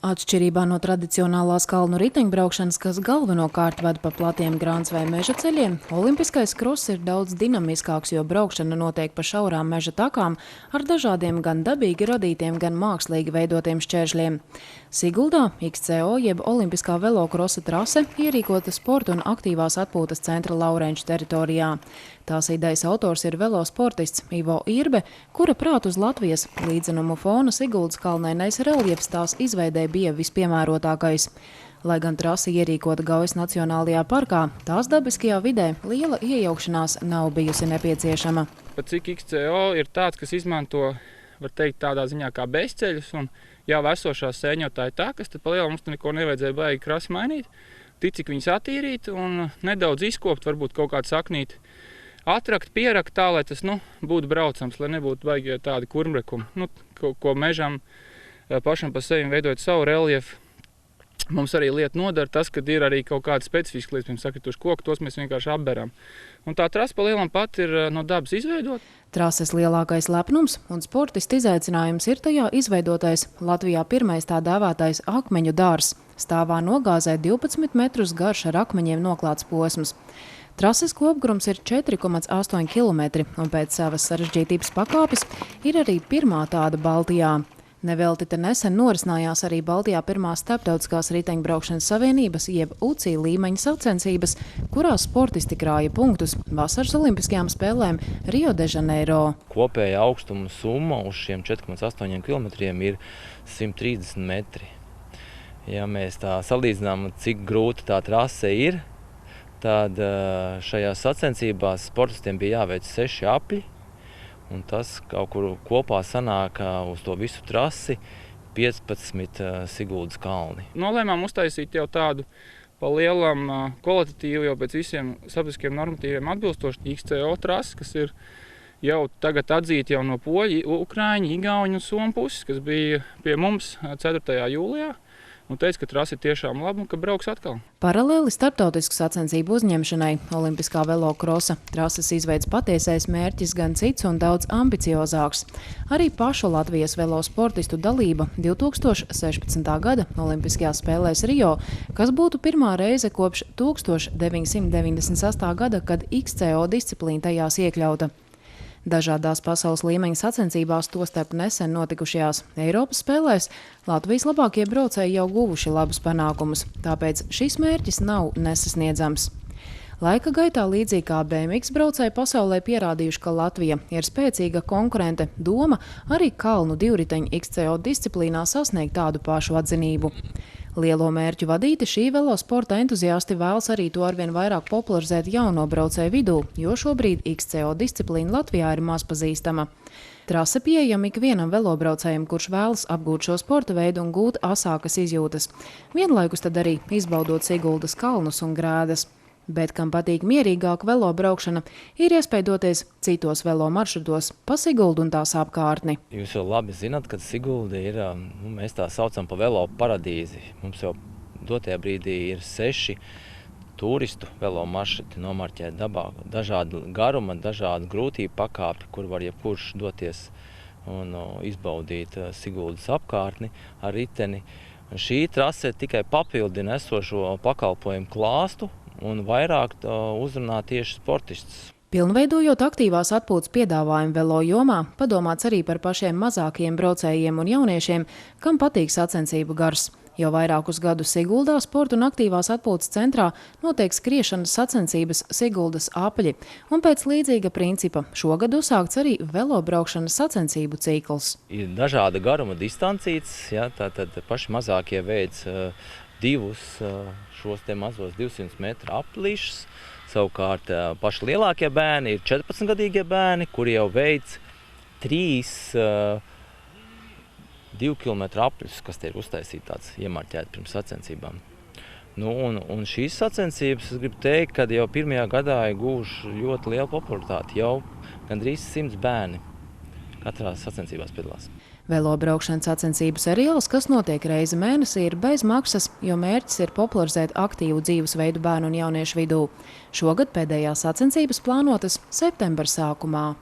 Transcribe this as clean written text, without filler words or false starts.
Atšķirībā no tradicionālās kalnu riteņbraukšanas, kas galvenokārt ved pa platiem grāns vai meža ceļiem, olimpiskais kross ir daudz dinamiskāks, jo braukšana notiek pa šaurām meža takām ar dažādiem gan dabīgi radītiem, gan mākslīgi veidotiem šķēršļiem. Siguldā XCO jeb olimpiskā velokrosa trase ierīkota sporta un aktīvās atpūtas centra Laurenču teritorijā. Tās idejas autors ir velosportists Ivo Irbe, kura prāt uz Latvijas līdzenumu fona Siguldas kalnainais reljefs tās izveidē bija vispiemērotākais. Lai gan trasi ierīkota Gaujas Nacionālajā parkā, tās dabiskajā vidē liela iejaukšanās nav bijusi nepieciešama. Pat cik XCO ir tāds, kas izmanto, var teikt, tādā ziņā kā bezceļus un jau esošās sēņotāju takas, tad pa lielu mums neko nevajadzēja baigi krasi mainīt. Cik viņas attīrīt un nedaudz izkopt, varbūt kaut kādu saknīti atrakt, pierakt tā, lai tas būtu braucams, lai nebūtu baigi tādi kurmrekumi. Ko mežam pašam pa sevi veidojot savu reljefu. Mums arī lieta nodara tas, kad ir arī kaut kāda specifiska lietas, piemēram, sakrituši koki, tos mēs vienkārši apberam. Un tā trasa pa lielam pat ir no dabas izveidot. Trases lielākais lepnums un sportista izaicinājums ir tajā izveidotais Latvijā pirmais tā dēvētais akmeņu dārs. Stāvā nogāzē 12 metrus garš ar akmeņiem noklāts posms. Trases kopgrums ir 4,8 km un pēc savas sarežģītības pakāpes ir arī pirmā tāda Baltijā. Nevelti te nesen norisinājās arī Baltijā pirmā starptautiskās riteņbraukšanas savienības jeb UCI līmeņa sacensības, kurās sportisti krāja punktus vasaras olimpiskajām spēlēm Rio de Janeiro. Kopēja augstuma summa uz šiem 4,8 km ir 130 metri. Ja mēs tā salīdzinām, cik grūta tā trase ir, tad šajās sacensībās sportistiem bija jāveic 6 apļi, un tas kaut kur kopā sanāk uz to visu trasi 15 Siguldas kalni. Nolēmām uztaisīt jau tādu pa lielam kvalitatīvu, jau pēc visiem sabiedriskiem normatīviem atbilstoši XCO trasi, kas ir jau tagad atzīta jau no poļu, ukraiņu, igauņu un somu puses, kas bija pie mums 4. jūlijā. Un teica, ka trasi ir tiešām labi un ka brauks atkal. Paralēli starptautisku sacensību uzņemšanai olimpiskā velokrosa trases izveids patiesais mērķis gan cits un daudz ambiciozāks. Arī pašu Latvijas velosportistu dalība 2016. gada olimpiskajās spēlēs Rio, kas būtu pirmā reize kopš 1998. gada, kad XCO disciplīna tajās iekļauta. Dažādās pasaules līmeņa sacensībās, tostarp nesen notikušajās Eiropas spēlēs, Latvijas labākie braucēji jau guvuši labus panākumus, tāpēc šis mērķis nav nesasniedzams. Laika gaitā līdzīgi kā BMX braucēji pasaulē pierādījuši, ka Latvija ir spēcīga konkurente, doma arī kalnu divriteņu XCO disciplīnā sasniegt tādu pašu atzinību. Lielo mērķu vadīti šī velosporta entuziasti vēlas arī to arvien vairāk popularizēt jauno braucēju vidū, jo šobrīd XCO disciplīna Latvijā ir maz pazīstama. Trase pieejama ikvienam velobraucējam, kurš vēlas apgūt šo sporta veidu un gūt asākas izjūtas. Vienlaikus tad arī izbaudot Siguldas kalnus un grēdas. Bet, kam patīk mierīgāka velobraukšana, ir iespēja doties citos velo maršrutos pa Siguldu un tās apkārtni. Jūs jau labi zināt, ka Sigulda ir, mēs tā saucam pa velo paradīzi. Mums jau dotajā brīdī ir 6 turistu velo maršruti nomarķēti dabā. Dažādi garuma, dažādi grūtību pakāpi, kur var jebkurš doties un izbaudīt Siguldas apkārtni ar riteni. Šī trase tikai papildina esošo pakalpojumu klāstu un vairāk uzrunā tieši sportistus. Pilnveidojot aktīvās atpūtas piedāvājumu velo jomā, padomāts arī par pašiem mazākajiem braucējiem un jauniešiem, kam patīk sacensību gars. Jau vairākus gadus Siguldā sporta un aktīvās atpūtas centrā notiek skriešanas sacensības Siguldas apļi, un pēc līdzīga principa šogad uzsākts arī velobraukšanas sacensību cikls. Ir dažāda garuma distancītes, tātad paši mazākie veids 2 šos te mazos 200 metru aplīšus. Savukārt paši lielākie bērni ir 14-gadīgie bērni, kuri jau veic 3 2 km apļus, kas te ir uztaisīti tāds iemarķēti pirms sacensībām. Un šīs sacensības, es gribu teikt, kad jau pirmajā gadā ir guvuši ļoti lielu popularitāti. Jau gandrīz 100 bērni katrā sacensībās piedalās. Velobraukšanas sacensību seriāls, kas notiek reizi mēnesī, ir bez maksas, jo mērķis ir popularizēt aktīvu dzīvesveidu bērnu un jauniešu vidū. Šogad pēdējās sacensības plānotas septembra sākumā.